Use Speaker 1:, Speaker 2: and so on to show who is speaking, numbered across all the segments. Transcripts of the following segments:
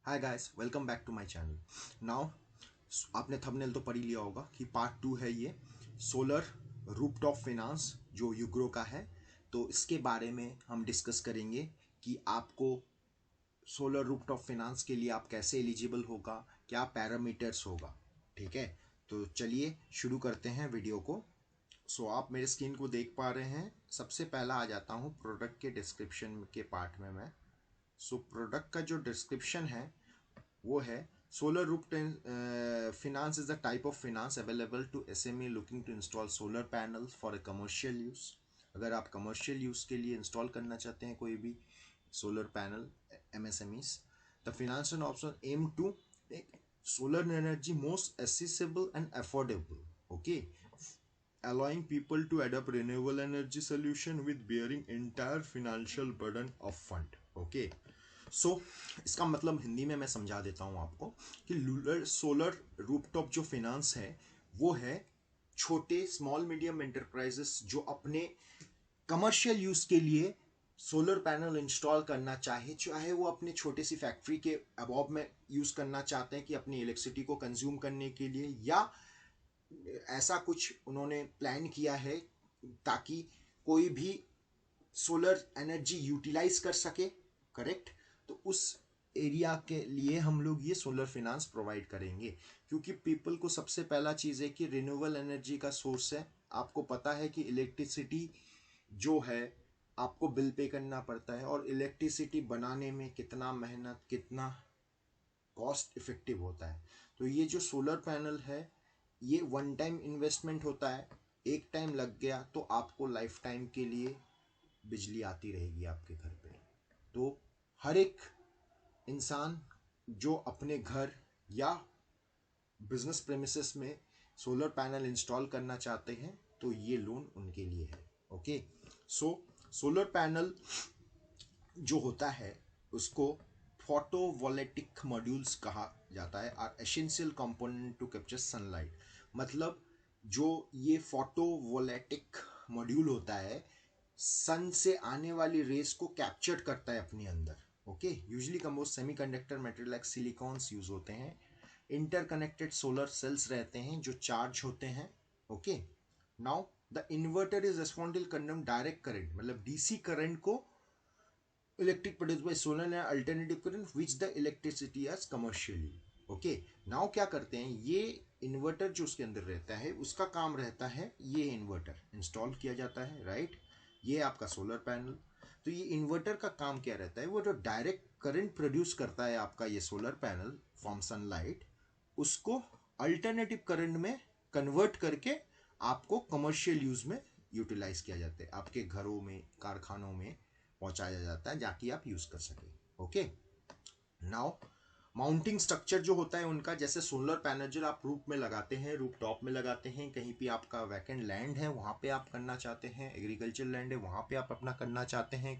Speaker 1: Hi guys, welcome back to my channel. Now आपने thumbnail तो पढ़ ही लिया होगा कि पार्ट 2 है ये सोलर रूफटॉप फाइनेंस जो यूग्रो का है। तो इसके बारे में हम डिस्कस करेंगे कि आपको सोलर रूफटॉप फाइनेंस के लिए आप कैसे एलिजिबल होगा, क्या पैरामीटर्स होगा। ठीक है, तो चलिए शुरू करते हैं वीडियो को। आप मेरे स्क्रीन को देख पा रहे हैं। सबसे पहला आ जाता हूँ प्रोडक्ट के डिस्क्रिप्शन के पार्ट में मैं। प्रोडक्ट का जो डिस्क्रिप्शन है वो है solar roof finance is a type of finance available to SME looking to install solar panels for a commercial use। अगर आप कमर्शियल यूज के लिए इंस्टॉल करना चाहते हैं कोई भी solar panel MSMEs, the financial option aim to make solar energy most accessible and affordable, okay, allowing people to adopt renewable energy solution with bearing entire financial burden of fund, okay। इसका मतलब हिंदी में मैं समझा देता हूँ आपको कि लूलर solar rooftop जो फाइनेंस है वो है छोटे स्मॉल मीडियम एंटरप्राइजेस जो अपने कमर्शियल यूज के लिए सोलर पैनल इंस्टॉल करना चाहे वो अपने छोटे सी फैक्ट्री के अबॉव में यूज करना चाहते हैं कि अपनी इलेक्ट्रिसिटी को कंज्यूम करने के लिए, या ऐसा कुछ उन्होंने प्लान किया है ताकि कोई भी सोलर एनर्जी यूटिलाइज कर सके। करेक्ट। तो उस एरिया के लिए हम लोग ये सोलर फाइनेंस प्रोवाइड करेंगे, क्योंकि पीपल को सबसे पहला चीज़ है कि रिन्यूएबल एनर्जी का सोर्स है। आपको पता है कि इलेक्ट्रिसिटी जो है आपको बिल पे करना पड़ता है, और इलेक्ट्रिसिटी बनाने में कितना मेहनत, कितना कॉस्ट इफेक्टिव होता है। तो ये जो सोलर पैनल है ये वन टाइम इन्वेस्टमेंट होता है। एक टाइम लग गया तो आपको लाइफ टाइम के लिए बिजली आती रहेगी आपके घर पे। तो हर एक इंसान जो अपने घर या बिजनेस प्रेमिसेस में सोलर पैनल इंस्टॉल करना चाहते हैं तो ये लोन उनके लिए है। ओके, सोलर पैनल जो होता है उसको फोटोवोल्टिक मॉड्यूल्स कहा जाता है, are essential component to capture sunlight. मतलब जो ये फोटोवोल्टिक मॉड्यूल होता है सन से आने वाली रेस को कैप्चर करता है अपने अंदर। Okay, usually compose semiconductor material like silicones use होते हैं। इंटरकनेक्टेड सोलर सेल्स रहते हैं जो चार्ज होते हैं। Okay, now the inverter is responsible conduct direct current, मतलब डीसी करंट को electric produce by solar and alternative current which the electricity as commercially. Okay, now क्या करते हैं, ये इन्वर्टर जो उसके अंदर रहता है उसका काम रहता है, ये इन्वर्टर इंस्टॉल किया जाता है, राइट। ये आपका सोलर पैनल। तो ये इन्वर्टर का काम क्या रहता है, वो जो डायरेक्ट करंट प्रोड्यूस करता है आपका ये सोलर पैनल फ्रॉम सनलाइट, उसको अल्टरनेटिव करंट में कन्वर्ट करके आपको कमर्शियल यूज में यूटिलाइज किया जाता है, आपके घरों में कारखानों में पहुंचाया जाता है जाकि आप यूज कर सके। ओके, नाउ माउंटिंग स्ट्रक्चर जो होता है उनका, जैसे सोलर पैनल जो आप रूफ में लगाते हैं, रूफ टॉप में लगाते हैं, कहीं भी आपका वैकेंट लैंड है वहाँ पे आप करना चाहते हैं, एग्रीकल्चर लैंड है वहाँ पे आप अपना करना चाहते हैं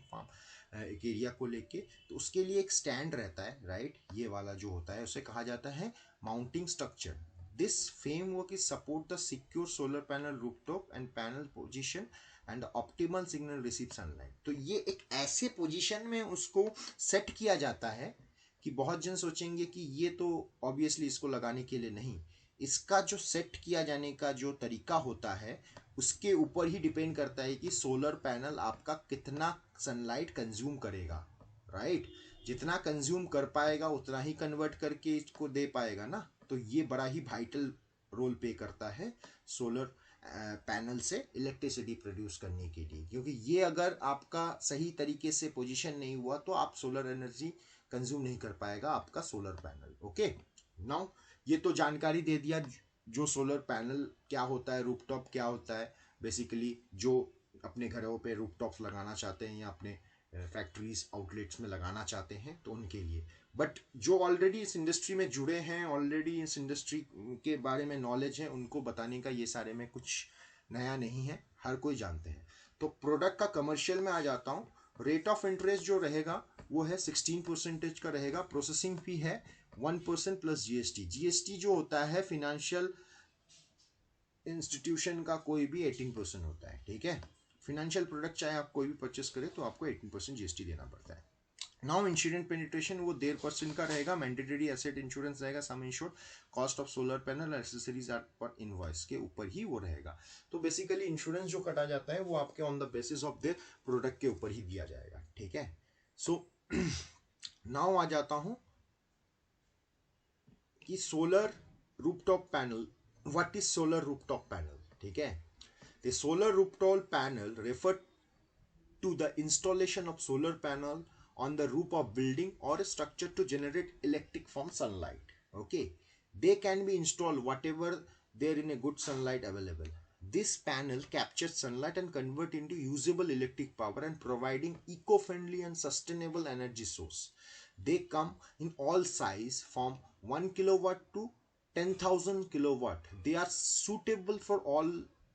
Speaker 1: एक एरिया को लेके, तो उसके लिए एक स्टैंड रहता है, राइट। ये वाला जो होता है उसे कहा जाता है mounting structure. This framework is support the secure solar panel rooftop and panel position and optimal signal receive sunlight. तो ये एक ऐसे पोजीशन में उसको सेट किया जाता है कि बहुत जन सोचेंगे कि ये तो ऑब्वियसली इसको लगाने के लिए नहीं, इसका जो सेट किया जाने का जो तरीका होता है उसके ऊपर ही डिपेंड करता है कि सोलर पैनल आपका कितना सनलाइट कंज्यूम करेगा, राइट। जितना कंज्यूम कर पाएगा उतना ही कन्वर्ट करके इसको दे पाएगा ना। तो ये बड़ा ही वाइटल रोल प्ले करता है सोलर पैनल से इलेक्ट्रिसिटी प्रोड्यूस करने के लिए, क्योंकि ये अगर आपका सही तरीके से पोजीशन नहीं हुआ तो आप सोलर एनर्जी कंज्यूम नहीं कर पाएगा आपका सोलर पैनल। ओके, नाउ ये तो जानकारी दे दिया जो सोलर पैनल क्या होता है, रूफटॉप क्या होता है। बेसिकली जो अपने घरों पे रूफटॉप्स लगाना चाहते हैं या अपने फैक्ट्रीज आउटलेट्स में लगाना चाहते हैं तो उनके लिए, बट जो ऑलरेडी इस इंडस्ट्री में जुड़े हैं, ऑलरेडी इस इंडस्ट्री के बारे में नॉलेज है, उनको बताने का ये सारे में कुछ नया नहीं है, हर कोई जानते हैं। तो प्रोडक्ट का कमर्शियल में आ जाता हूँ। रेट ऑफ इंटरेस्ट जो रहेगा वो है 16% का रहेगा। प्रोसेसिंग फी है 1% प्लस जीएसटी। जीएसटी जो होता है फिनेंशियल इंस्टीट्यूशन का कोई भी 18% होता है, ठीक है। फिनेंशियल प्रोडक्ट चाहे आप कोई भी परचेस करें तो आपको 18% जीएसटी देना पड़ता है। नाउ इंश्योरेंस पेनिट्रेशन वो 1.5% का रहेगा, मैंडेटरी एसेट इंश्योरेंस रहेगा, sum insured, cost of solar panel accessories are per invoice के ऊपर ही वो रहेगा। तो बेसिकली इंश्योरेंस जो कटा जाता है वो आपके on the basis of the product के ऊपर ही दिया जाएगा, ठीक है। सो नाउ आ जाता हूं कि solar rooftop panel, what is solar rooftop panel, ठीक है। The solar rooftop panel refer to the installation of solar panel on the roof of building or a structure to generate electric from sunlight. Okay, they can be installed whatever there in a good sunlight available. This panel captures sunlight and convert into usable electric power and providing eco-friendly and sustainable energy source. They come in all size from 1 kilowatt to 10,000 kilowatt. They are suitable for all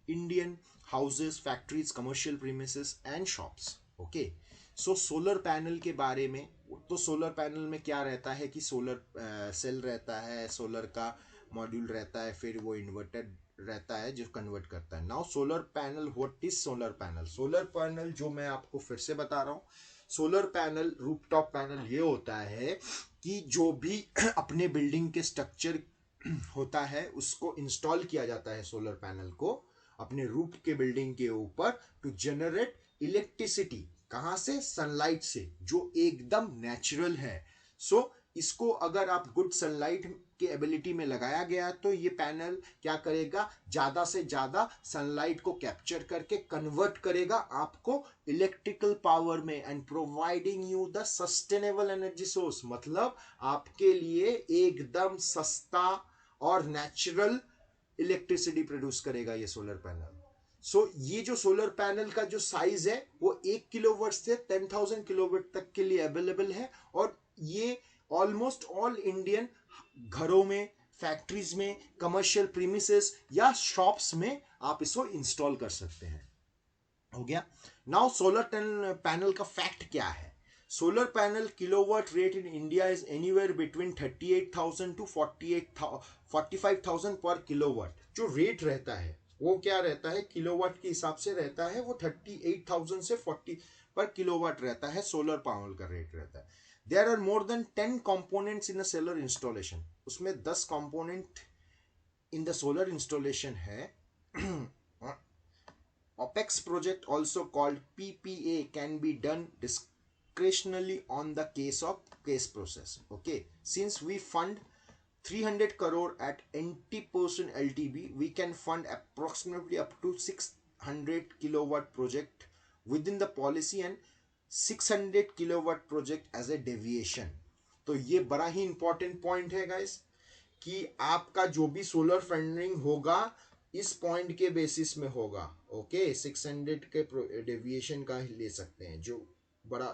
Speaker 1: Indian houses, factories, commercial premises and shops. Okay, so solar panel के बारे में, तो solar panel में क्या रहता है कि solar cell रहता है, सोलर का मॉड्यूल रहता है, फिर वो इन्वर्टर रहता है जो कन्वर्ट करता है। Now solar panel, what is solar panel? Solar panel जो मैं आपको फिर से बता रहा हूँ, सोलर पैनल रूफटॉप पैनल ये होता है कि जो भी अपने बिल्डिंग के स्ट्रक्चर होता है उसको इंस्टॉल किया जाता है सोलर पैनल को अपने रूफ के बिल्डिंग के ऊपर टू जनरेट इलेक्ट्रिसिटी। कहां से? सनलाइट से, जो एकदम नेचुरल है। सो इसको अगर आप गुड सनलाइट के एबिलिटी में लगाया गया तो ये पैनल क्या करेगा, ज्यादा से ज्यादा सनलाइट को कैप्चर करके कन्वर्ट करेगा आपको इलेक्ट्रिकल पावर में and providing you the sustainable energy source. मतलब आपके लिए एकदम सस्ता और नेचुरल इलेक्ट्रिसिटी प्रोड्यूस करेगा ये सोलर पैनल। सो ये जो सोलर पैनल का जो साइज है वो 1 किलोवाट से 10,000 किलोवाट तक के लिए अवेलेबल है और ये ऑलमोस्ट ऑल इंडियन घरों में, फैक्ट्रीज में, कमर्शियल प्रीमिसेस या शॉप्स में आप इसको इंस्टॉल कर सकते हैं। हो गया। नाउ सोलर पैनल का फैक्ट क्या है? Solar panel kilowatt rate in India is anywhere between 38,000 to 45,000 per kilowatt. जो रेट रहता है वो क्या रहता है, किलोवाट के हिसाब से रहता है, वो 38,000 से 40 पर किलोवाट रहता है, सोलर पैनल का रेट रहता है। There are more than 10 components in a solar installation. उसमें 10 component in the solar installation है। OPEX project, also called PPA, can be done discretionally on the case process. Okay, since we fund 300 crore at 80% LTV, we can fund approximately up to 600 kilowatt project within the policy and 600 kilowatt project as a deviation. तो ये बड़ा ही important point है guys कि आपका जो भी solar funding होगा इस पॉइंट के बेसिस में होगा। ओके, 600 के डेविएशन का ले सकते हैं, जो बड़ा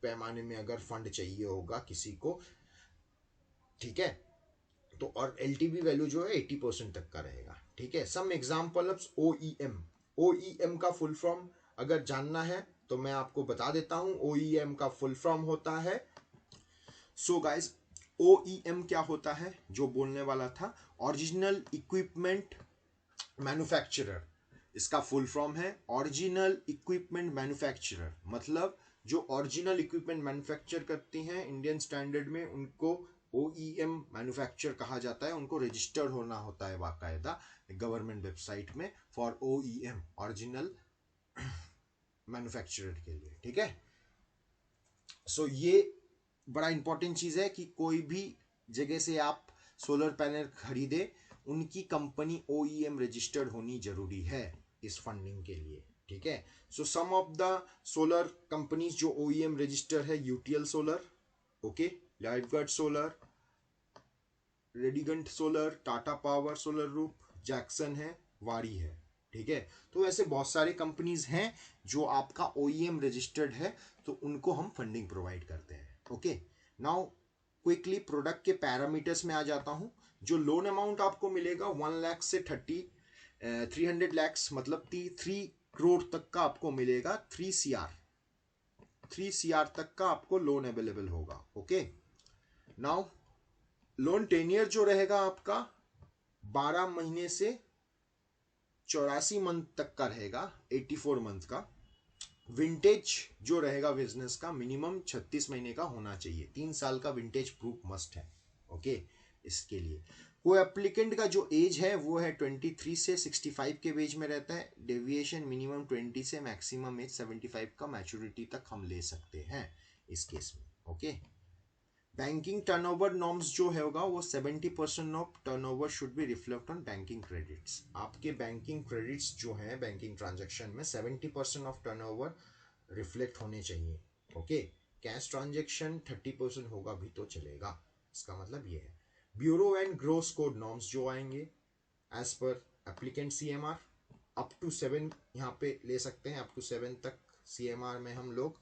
Speaker 1: पैमाने में अगर फंड चाहिए होगा किसी को, ठीक है। तो और एलटीवी वैल्यू जो है 80% तक का रहेगा, ठीक है। Some example of OEM. OEM का फुल फॉर्म अगर जानना है तो मैं आपको बता देता हूं। ओईएम का फुल फॉर्म होता है, सो गाइस ओईएम क्या होता है जो बोलने वाला था, ओरिजिनल इक्विपमेंट मैन्युफैक्चरर। इसका फुल फॉर्म है ओरिजिनल इक्विपमेंट मैन्युफैक्चरर। मतलब जो ओरिजिनल इक्विपमेंट मैन्युफैक्चर करती हैं इंडियन स्टैंडर्ड में उनको ओईएम मैन्युफैक्चर कहा जाता है। उनको रजिस्टर्ड होना होता है बाकायदा गवर्नमेंट वेबसाइट में फॉर ओईएम, ओरिजिनल मैन्युफैक्चरर के लिए, ठीक है। सो ये बड़ा इंपॉर्टेंट चीज है कि कोई भी जगह से आप सोलर पैनल खरीदे उनकी कंपनी ओईएम रजिस्टर्ड होनी जरूरी है इस फंडिंग के लिए, ठीक है। So some of the solar companies जो ओईएम रजिस्टर है, यूटीएल सोलर, ओके, लाइटगार्ड सोलर, रेडिगंट solar, Tata power solar roof, Jakson है, वारी है, ठीक है। तो ऐसे बहुत सारे कंपनीज हैं जो आपका ओईएम रजिस्टर्ड है, तो उनको हम फंडिंग प्रोवाइड करते हैं। ओके, नाउ क्विकली प्रोडक्ट के पैरामीटर्स में आ जाता हूं। जो लोन अमाउंट आपको मिलेगा 1 लाख से 300 लैक्स, मतलब 3 करोड़ तक का आपको मिलेगा। 3 CR तक का आपको लोन अवेलेबल होगा। ओके, नाउ लोन टेनियर जो रहेगा आपका 12 महीने से 84 मंथ तक का रहेगा, 84 मंथ का। विंटेज जो रहेगा बिजनेस का मिनिमम 36 महीने का होना चाहिए, 3 साल का विंटेज प्रूफ मस्ट है। ओके, इसके लिए को एप्लीकेंट का जो एज है वो है 23 से 65 के बीच में रहता है। डेविएशन मिनिमम 20 से मैक्सिमम एज 75 का मैच्योरिटी तक हम ले सकते हैं इस केस में। ओके, बैंकिंग टर्नओवर नॉर्म्स जो होगा वो 70% of turnover should be reflect on banking credits. आपके बैंकिंग क्रेडिट्स जो है बैंकिंग ट्रांजैक्शन में 70% ऑफ टर्नओवर रिफ्लेक्ट होने चाहिए। ओके, कैश ट्रांजैक्शन 30% होगा भी तो चलेगा, इसका मतलब ये है। Bureau and gross code norms जो आएंगे as per applicant CMR up to 7 यहाँ पे ले सकते हैं, अप टू 7 तक CMR में हम लोग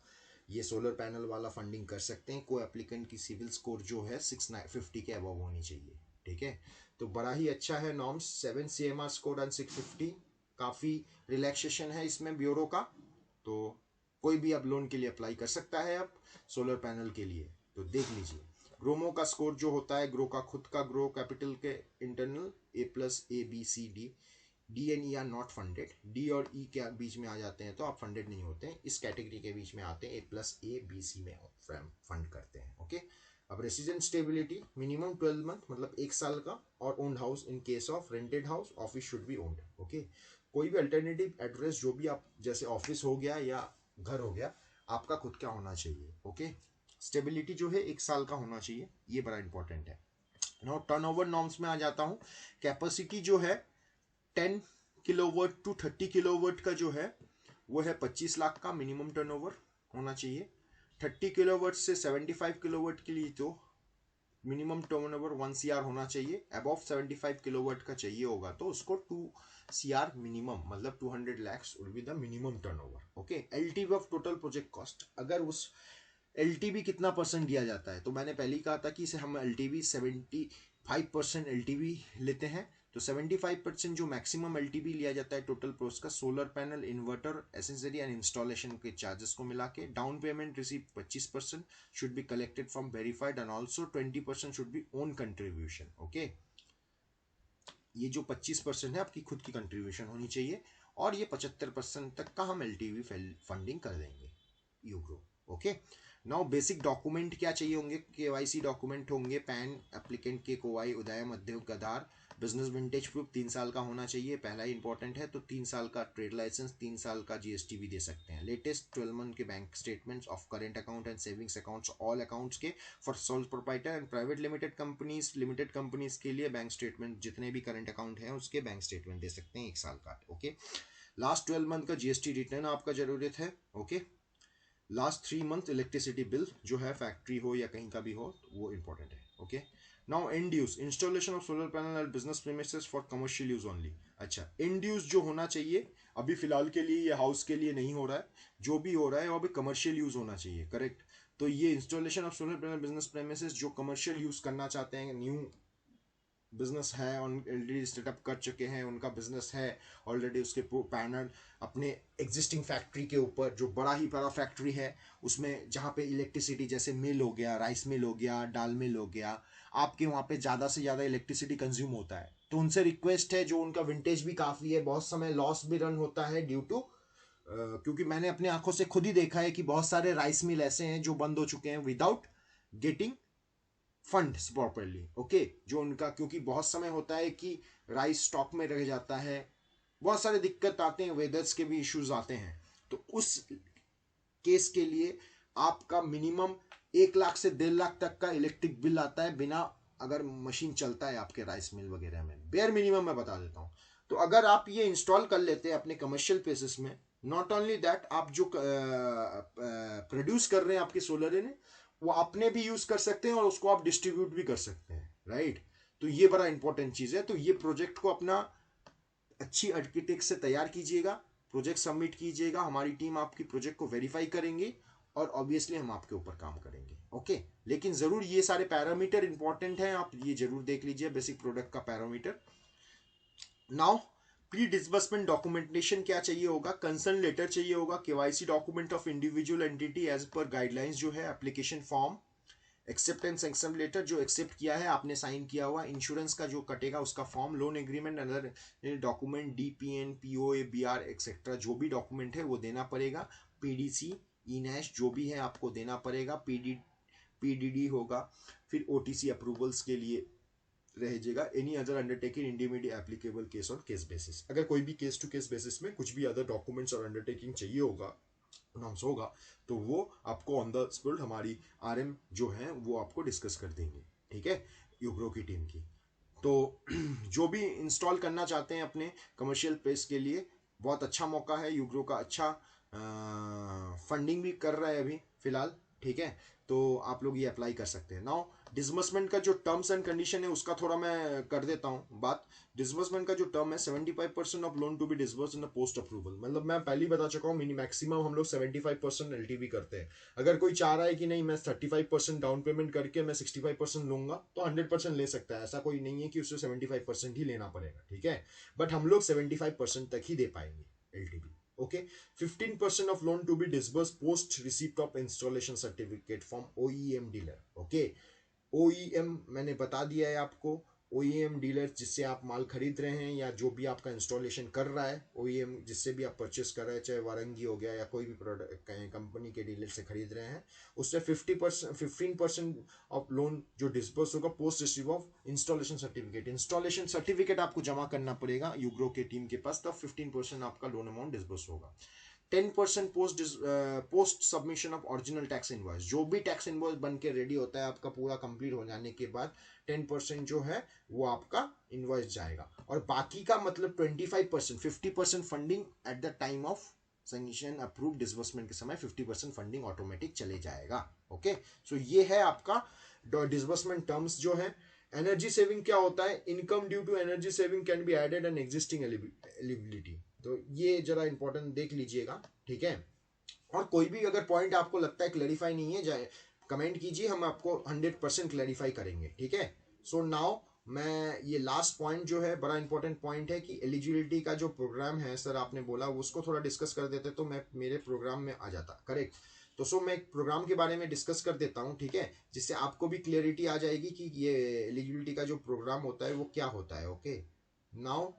Speaker 1: ये सोलर पैनल वाला फंडिंग कर सकते हैं। को एप्लीकेंट की सिविल स्कोर जो है 650 के अबव होनी चाहिए। ठीक है, तो बड़ा ही अच्छा है नॉर्म्स, 7 CMR स्कोर एंड 650, काफ़ी रिलैक्सेशन है इसमें ब्यूरो का। तो कोई भी अब लोन के लिए अप्लाई कर सकता है अब सोलर पैनल के लिए। तो देख लीजिए ग्रोमो का स्कोर जो होता है, ग्रो का खुद का ग्रो कैपिटल के internal A+, A, B, C, D, D and E are not funded, D और E के बीच में आ जाते हैं तो आप फंडेड नहीं होते हैं, इस कैटेगरी के बीच में आते हैं, A+A, B, C में फंड करते हैं। ओके, अब रेसिडेंट स्टेबिलिटी मिनिमम 12 मंथ मतलब 1 साल का, और owned house in case of rented house office should be owned. Okay, कोई भी अल्टरनेटिव एड्रेस जो भी आप जैसे ऑफिस हो गया या घर हो गया आपका खुद का होना चाहिए। ओके, स्टेबिलिटी जो है 1 साल का होना चाहिए, ये बड़ा इंपॉर्टेंट है। नाउ टर्नओवर नॉर्म्स में आ जाता हूँ। कैपेसिटी जो है 10 किलोवाट टू 30 किलोवाट का जो है वो है 25 लाख का मिनिमम टर्नओवर होना चाहिए। 30 किलोवाट से 75 किलोवाट के लिए तो मिनिमम टर्नओवर 1 CR होना चाहिए। अबव 75 किलोवाट का चाहिए होगा तो उसको 2 CR मिनिमम मतलब 200 lakhs will be the minimum turnover. Okay, LTV of total project cost, अगर उस LTV कितना परसेंट दिया जाता है, तो मैंने पहले ही कहा था कि इसे हम LTV 75% LTV लेते हैं। तो 75% जो मैक्सिमम LTV लिया जाता है टोटल प्रोस का, solar panel, inverter, accessory and installation के चार्जेस को मिला के। Down payment receive 25% should be collected from verified and also 20% should be own contribution. Okay, ये जो 25% है आपकी खुद की कंट्रीब्यूशन होनी चाहिए, और ये 75% तक का हम LTV फंडिंग कर देंगे Ugro. Okay, now basic document क्या चाहिए होंगे, KYC डॉक्यूमेंट होंगे, पैन, एप्लीकेंट के कोवाई, उदय, मध्य, आधार, बिजनेस विंटेज प्रूफ 3 साल का होना चाहिए, पहला ही इंपॉर्टेंट है। तो 3 साल का ट्रेड लाइसेंस, 3 साल का GST भी दे सकते हैं। लेटेस्ट 12 मंथ के bank statements of current account and savings accounts, all accounts के for sole proprietor and private limited companies के लिए बैंक स्टेटमेंट, जितने भी करंट अकाउंट है उसके बैंक स्टेटमेंट दे सकते हैं 1 साल का। ओके, लास्ट 12 मंथ का GST रिटर्न आपका जरूरत है। Okay, last 3 month electricity bill जो है फैक्ट्री हो या कहीं का भी हो वो इंपॉर्टेंट है। Okay, now and use, installation of solar panel at business premises for commercial use only. अच्छा, एंड यूज जो होना चाहिए अभी फिलहाल के लिए ये हाउस के लिए नहीं हो रहा है, जो भी हो रहा है वो अभी कमर्शियल यूज होना चाहिए। करेक्ट, तो ये installation of solar panel business premises जो कमर्शियल यूज करना चाहते हैं, न्यू बिजनेस है, ऑलरेडी सेटअप कर चुके हैं, उनका बिजनेस है ऑलरेडी, उसके पैनल अपने एग्जिस्टिंग फैक्ट्री के ऊपर जो बड़ा ही बड़ा फैक्ट्री है उसमें, जहाँ पे इलेक्ट्रिसिटी जैसे मिल हो गया, राइस मिल हो गया, दाल मिल हो गया, आपके वहाँ पे ज़्यादा से ज़्यादा इलेक्ट्रिसिटी कंज्यूम होता है, तो उनसे रिक्वेस्ट है, जो उनका विंटेज भी काफ़ी है, बहुत समय लॉस भी रन होता है ड्यू टू क्योंकि मैंने अपने आंखों से खुद ही देखा है कि बहुत सारे राइस मिल ऐसे हैं जो बंद हो चुके हैं without getting funds properly. Okay, जो उनका क्योंकि बहुत समय होता है कि राइस स्टॉक में रह जाता है, बहुत सारे दिक्कत आते हैं, वेदर्स के भी इश्यूज आते हैं, तो उस केस के लिए आपका मिनिमम 1 लाख से 1.5 लाख तक का इलेक्ट्रिक बिल आता है बिना, अगर मशीन चलता है आपके राइस मिल वगैरह में, बेयर मिनिमम मैं बता देता हूँ। तो अगर आप ये इंस्टॉल कर लेते हैं अपने कमर्शियल बेसिस में, नॉट ओनली दैट, आप जो प्रोड्यूस कर रहे हैं आपके सोलर ने वो अपने भी यूज कर सकते हैं और उसको आप डिस्ट्रीब्यूट भी कर सकते हैं। राइट, तो ये बड़ा इंपॉर्टेंट चीज है। तो ये प्रोजेक्ट को अपना अच्छी आर्किटेक्ट से तैयार कीजिएगा, प्रोजेक्ट सबमिट कीजिएगा, हमारी टीम आपकी प्रोजेक्ट को वेरीफाई करेंगे और ऑब्वियसली हम आपके ऊपर काम करेंगे। ओके, लेकिन जरूर ये सारे पैरामीटर इंपॉर्टेंट हैं, आप ये जरूर देख लीजिए बेसिक प्रोडक्ट का parameter. Now pre disbursement documentation क्या चाहिए होगा, कंसर्न लेटर चाहिए होगा, KYC document of individual entity as per guidelines जो है, application form, acceptance sanction letter जो एक्सेप्ट किया है आपने साइन किया हुआ, इंश्योरेंस का जो कटेगा उसका form, loan agreement, other document, DPN, POA, BR etcetera जो भी डॉक्यूमेंट है वो देना पड़ेगा। पीडीसी, ईनैश जो भी है आपको देना पड़ेगा, पीडीडी होगा, फिर ओटीसी अप्रूवल्स के लिए रह जाएगा any other undertaking immediate applicable case on case basis. अगर कोई भी केस टू केस बेसिस में कुछ भी अदर डॉक्यूमेंट्स और अंडरटेकिंग चाहिए होगा, अनाउंस होगा, तो वो आपको ऑन द स्पॉट हमारी आरएम जो है वो आपको डिस्कस कर देंगे, ठीक है, यूग्रो की टीम की। तो जो भी इंस्टॉल करना चाहते हैं अपने कमर्शियल प्लेस के लिए बहुत अच्छा मौका है, यूग्रो का अच्छा फंडिंग भी कर रहा है अभी फिलहाल, ठीक है, तो आप लोग ये अप्लाई कर सकते हैं। नाउ डिसबर्समेंट का जो टर्म्स एंड कंडीशन है उसका थोड़ा मैं कर देता हूँ बात। डिसबर्समेंट का जो टर्म है 75% of loan to be disburse in the post approval, मतलब मैं पहले ही बता चुका हूँ मैक्सिमम हम लोग 75% एलटीवी करते हैं। अगर कोई चाह रहा है कि नहीं मैं 35% डाउन पेमेंट करके मैं 65% लूंगा तो 100% ले सकता है, ऐसा कोई नहीं है कि उसे 75% ही लेना पड़ेगा, ठीक है, बट हम लोग 75% तक ही दे पाएंगे LTV. Okay, 15% of loan to be disbursed post receipt of installation certificate from OEM dealer। Okay, OEM मैंने बता दिया है आपको, OEM डीलर जिससे आप माल खरीद रहे हैं या जो भी आपका इंस्टॉलेशन कर रहा है, OEM जिससे भी आप परचेस कर रहे हैं, चाहे वारंगी हो गया या कोई भी प्रोडक्ट कंपनी के डीलर से खरीद रहे हैं, उससे 15% ऑफ लोन जो डिस्बर्स होगा post receive of installation certificate. Installation certificate आपको जमा करना पड़ेगा यूग्रो के टीम के पास, तब 15% आपका लोन अमाउंट डिस्बर्स होगा। 10% post submission of original tax invoice, जो भी टैक्स इनवॉइस बन के रेडी होता है आपका पूरा कंप्लीट हो जाने के बाद 10% जो है वो आपका इनवॉइस जाएगा, और बाकी का मतलब 25%, 50% funding at the time of sanction approve disbursement के समय 50% फंडिंग ऑटोमेटिक चले जाएगा। ओके, सो ये है आपका डिसबर्समेंट टर्म्स जो है। एनर्जी सेविंग क्या होता है? Income due to energy saving can be added and existing eligibility, तो ये जरा इंपॉर्टेंट देख लीजिएगा, ठीक है। और कोई भी अगर पॉइंट आपको लगता है क्लैरिफाई नहीं है, जाए कमेंट कीजिए, हम आपको 100% क्लैरिफाई करेंगे, ठीक है। सो नाउ मैं ये लास्ट पॉइंट जो है बड़ा इंपॉर्टेंट पॉइंट है कि एलिजिबिलिटी का जो प्रोग्राम है सर आपने बोला उसको थोड़ा डिस्कस कर देते तो मैं मेरे प्रोग्राम में आ जाता, करेक्ट। तो सो मैं एक प्रोग्राम के बारे में डिस्कस कर देता हूँ, ठीक है, जिससे आपको भी क्लियरिटी आ जाएगी कि ये एलिजिबिलिटी का जो प्रोग्राम होता है वो क्या होता है। ओके, नाउ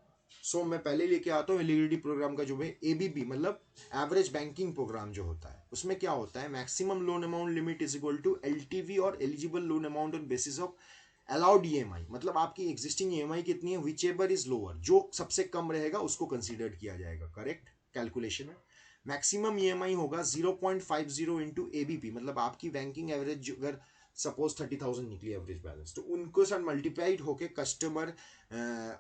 Speaker 1: सो मैं पहले लेके आता हूँ एलिजिबिलिटी प्रोग्राम का जो है एबीपी, मतलब एवरेज बैंकिंग प्रोग्राम जो होता है, उसमें क्या होता है, maximum loan amount limit is equal to LTV और eligible loan amount on basis of allowed EMI, मतलब आपकी एग्जिस्टिंग ईएमआई कितनी है, विच एवर इज लोअर, जो सबसे कम रहेगा उसको कंसीडर किया जाएगा, करेक्ट कैलकुलेशन में। मैक्सिमम ईएमआई होगा 0.50 इंटू एबीपी, मतलब आपकी बैंकिंग एवरेज अगर सपोज 30,000 निकली एवरेज बैलेंस, तो उनको साथ मल्टीप्लाइड होके कस्टमर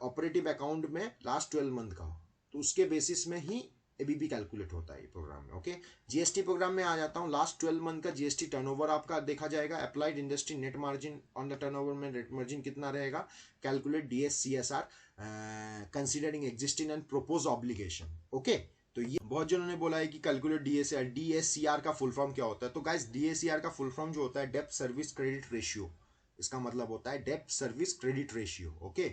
Speaker 1: ऑपरेटिव अकाउंट में लास्ट 12 मंथ का हो, तो उसके बेसिस में ही एबीपी कैलकुलेट होता है ये प्रोग्राम में। ओके, जीएसटी प्रोग्राम में आ जाता हूँ। लास्ट 12 मंथ का जीएसटी टर्नओवर आपका देखा जाएगा, applied industry net margin on the turnover में नेट मार्जिन कितना रहेगा, calculate DSCSR considering existing and propose obligation. Okay, तो ये बहुत जनों ने बोला है कि कैलकुलेट डीएससीआर का फुल फॉर्म क्या होता है, तो गाइस डीएससीआर का फुल फॉर्म जो होता है डेब्ट सर्विस क्रेडिट रेशियो, इसका मतलब होता है डेब्ट सर्विस क्रेडिट रेशियो। ओके,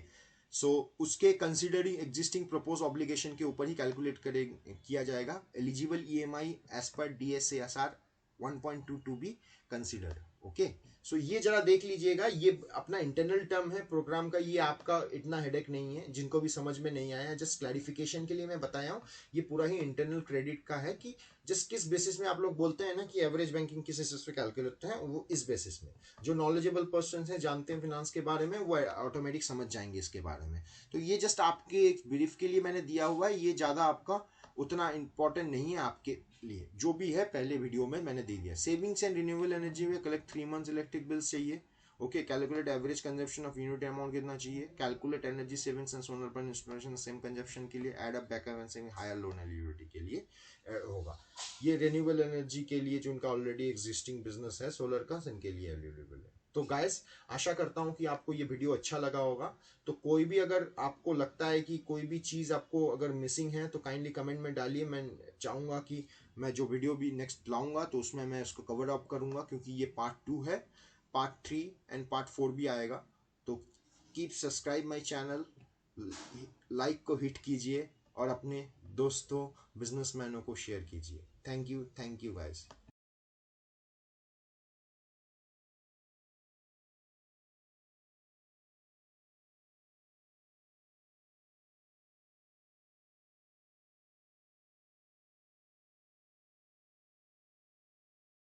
Speaker 1: सो उसके कंसीडरिंग एग्जिस्टिंग प्रपोज ऑब्लिगेशन के ऊपर ही कैलकुलेट किया जाएगा। एलिजिबल ईएमआई एज पर DSCSR 1.22 be considered. Okay, so ये जरा देख लीजिएगा, ये अपना इंटरनल टर्म है प्रोग्राम का, ये आपका इतना हेडेक नहीं है, जिनको भी समझ में नहीं आया जस्ट क्लैरिफिकेशन के लिए मैं बताया हूँ। ये पूरा ही इंटरनल क्रेडिट का है कि जस्ट किस बेसिस में आप लोग बोलते हैं ना कि एवरेज बैंकिंग किस बेसिस पे कैलकुलेट होता है, वो इस बेसिस में जो नॉलेजेबल पर्सन है जानते हैं फिनांस के बारे में वो ऑटोमेटिक समझ जाएंगे इसके बारे में। तो ये जस्ट आपके एक ब्रीफ के लिए मैंने दिया हुआ है, ये ज़्यादा आपका उतना इंपॉर्टेंट नहीं है आपके लिए, जो भी है पहले वीडियो में मैंने दे दिया। सेविंग्स एंड रिन्यूएबल एनर्जी में कलेक्ट 3 मंथ्स इलेक्ट्रिक बिल्स चाहिए। Okay, calculate average consumption of unit amount कितना चाहिए, calculate energy savings and solar panel installation same consumption के लिए, add up backup and saving higher loan eligibility के लिए होगा। ये रिन्यूएबल एनर्जी के लिए जो उनका ऑलरेडी एग्जिस्टिंग बिजनेस है सोलर का, इनके लिए एलिजिबल है। तो गाइस आशा करता हूं कि आपको ये वीडियो अच्छा लगा होगा। तो कोई भी अगर आपको लगता है कि कोई भी चीज़ आपको अगर मिसिंग है तो काइंडली कमेंट में डालिए। मैं चाहूँगा कि मैं जो वीडियो भी नेक्स्ट लाऊंगा तो उसमें मैं इसको कवर अप करूँगा, क्योंकि ये पार्ट 2 है, पार्ट 3 एंड पार्ट 4 भी आएगा। तो keep subscribe my channel, like को हिट कीजिए और अपने दोस्तों बिजनेसमैनों को शेयर कीजिए। Thank you guys.